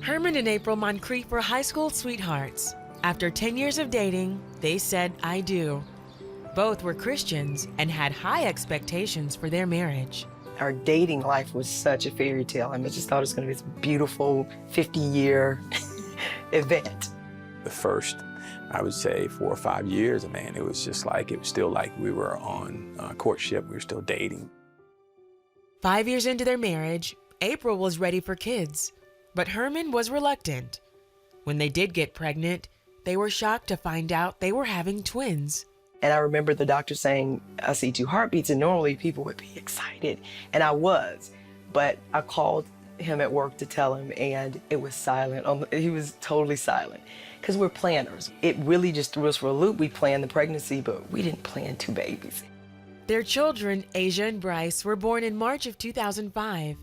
Herman and April Moncrief were high school sweethearts. After 10 years of dating, they said, "I do." Both were Christians and had high expectations for their marriage. Our dating life was such a fairy tale. I just thought it was going to be this beautiful 50-year event. The first, I would say, 4 or 5 years, man, it was just like, it was still like we were on courtship, we were still dating. 5 years into their marriage, April was ready for kids, but Herman was reluctant. When they did get pregnant, they were shocked to find out they were having twins. And I remember the doctor saying, "I see 2 heartbeats," and normally people would be excited, and I was. But I called him at work to tell him, and it was silent. He was totally silent, because we're planners. It really just threw us for a loop. We planned the pregnancy, but we didn't plan 2 babies. Their children, Asia and Bryce, were born in March of 2005.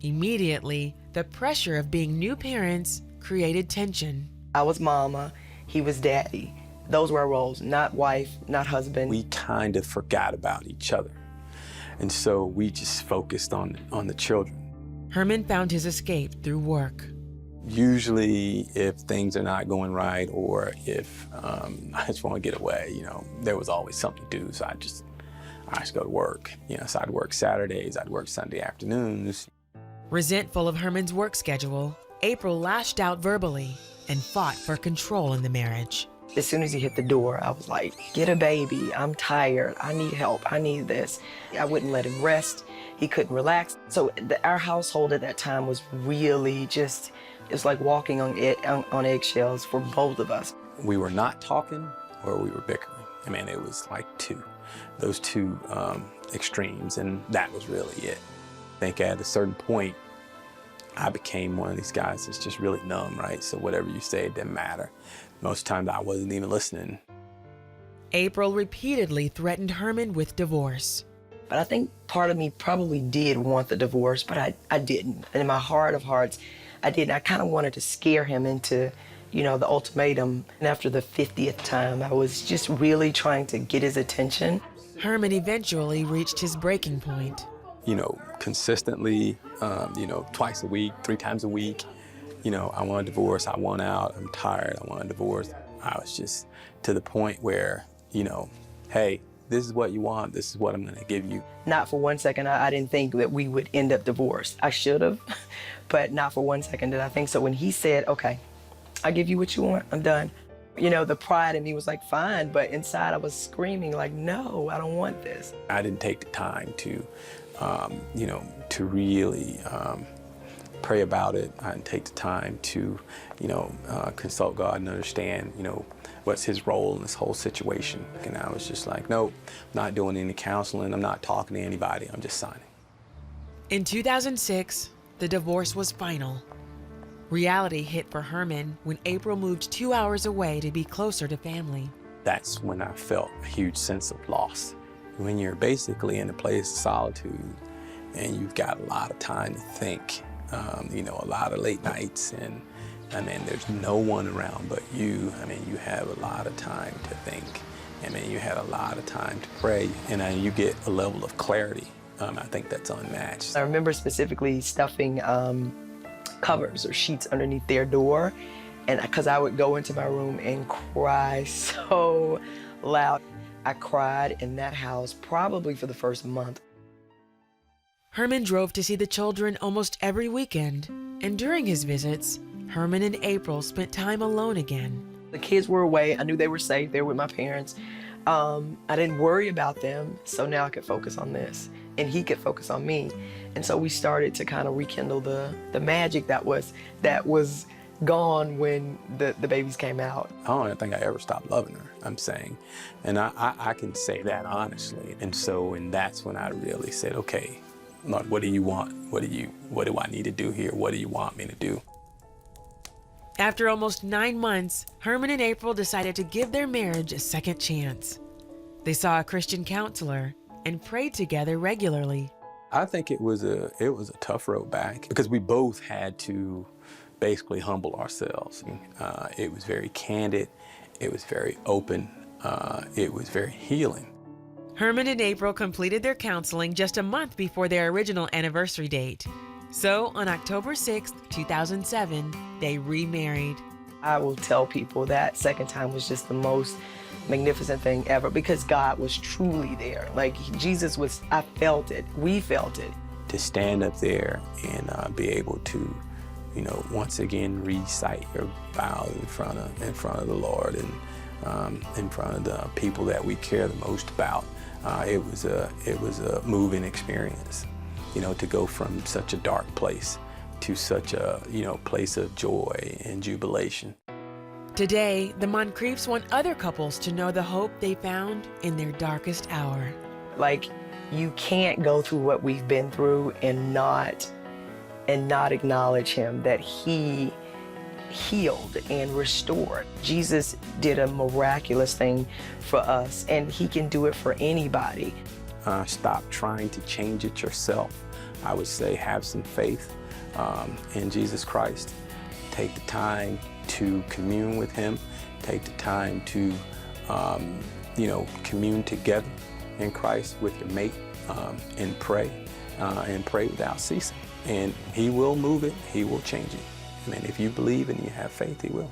Immediately, the pressure of being new parents created tension. I was mama, he was daddy. Those were our roles, not wife, not husband. We kind of forgot about each other. And so we just focused on the children. Herman found his escape through work. Usually if things are not going right, or if I just want to get away, you know, there was always something to do. So I just go to work. You know, so I'd work Saturdays, I'd work Sunday afternoons. Resentful of Herman's work schedule, April lashed out verbally and fought for control in the marriage. As soon as he hit the door, I was like, "Get a baby, I'm tired, I need help, I need this." I wouldn't let him rest, he couldn't relax. So our household at that time was really just, it was like walking on eggshells for both of us. We were not talking or we were bickering. I mean, it was like those two extremes, and that was really it. I think at a certain point, I became one of these guys that's just really numb, right? So whatever you say, it didn't matter. Most times I wasn't even listening. April repeatedly threatened Herman with divorce. But I think part of me probably did want the divorce, but I didn't. And in my heart of hearts, I didn't. I kind of wanted to scare him into, you know, the ultimatum. And after the 50th time, I was just really trying to get his attention. Herman eventually reached his breaking point. You know, consistently, you know, twice a week, 3 times a week. You know, I want a divorce, I want out, I'm tired, I want a divorce. I was just to the point where, you know, hey, this is what you want, this is what I'm gonna give you. Not for one second, I didn't think that we would end up divorced. I should have, but not for one second did I think so. When he said, "Okay, I'll give you what you want, I'm done." You know, the pride in me was like, fine, but inside I was screaming like, no, I don't want this. I didn't take the time to, you know, to really pray about it. I didn't take the time to, you know, consult God and understand, you know, what's his role in this whole situation. And I was just like, nope, I'm not doing any counseling, I'm not talking to anybody, I'm just signing. In 2006, the divorce was final. Reality hit for Herman when April moved 2 hours away to be closer to family. That's when I felt a huge sense of loss. When you're basically in a place of solitude and you've got a lot of time to think, you know, a lot of late nights, and I mean, there's no one around but you. I mean, you have a lot of time to think. I mean, you had a lot of time to pray, and you get a level of clarity. I think that's unmatched. I remember specifically stuffing covers or sheets underneath their door, and because I would go into my room and cry so loud. I cried in that house probably for the first month. Herman drove to see the children almost every weekend, and during his visits, Herman and April spent time alone again. The kids were away. I knew they were safe. They were with my parents. I didn't worry about them, so now I could focus on this, and he could focus on me. And so we started to kind of rekindle the magic that was gone when the babies came out. I don't think I ever stopped loving her, I'm saying. And I can say that honestly. And that's when I really said, okay, Lord, what do you want? What do I need to do here? What do you want me to do? After almost 9 months, Herman and April decided to give their marriage a second chance. They saw a Christian counselor and prayed together regularly. I think it was a tough road back because we both had to basically humble ourselves. It was very candid, it was very open, it was very healing. Herman and April completed their counseling just a month before their original anniversary date. So on October 6th, 2007, they remarried. I will tell people that second time was just the most magnificent thing ever because God was truly there. Like Jesus was, I felt it, we felt it. To stand up there and be able to, once again recite your vows in front of the Lord and in front of the people that we care the most about, it was a moving experience. To go from such a dark place to such a place of joy and jubilation. Today, the Moncriefs want other couples to know the hope they found in their darkest hour. Like, you can't go through what we've been through and not acknowledge him, that he healed and restored. Jesus did a miraculous thing for us, and he can do it for anybody. Stop trying to change it yourself. I would say have some faith in Jesus Christ. Take the time to commune with him. Take the time to, commune together in Christ with your mate and pray without ceasing. And he will move it, he will change it. I mean, if you believe and you have faith, he will.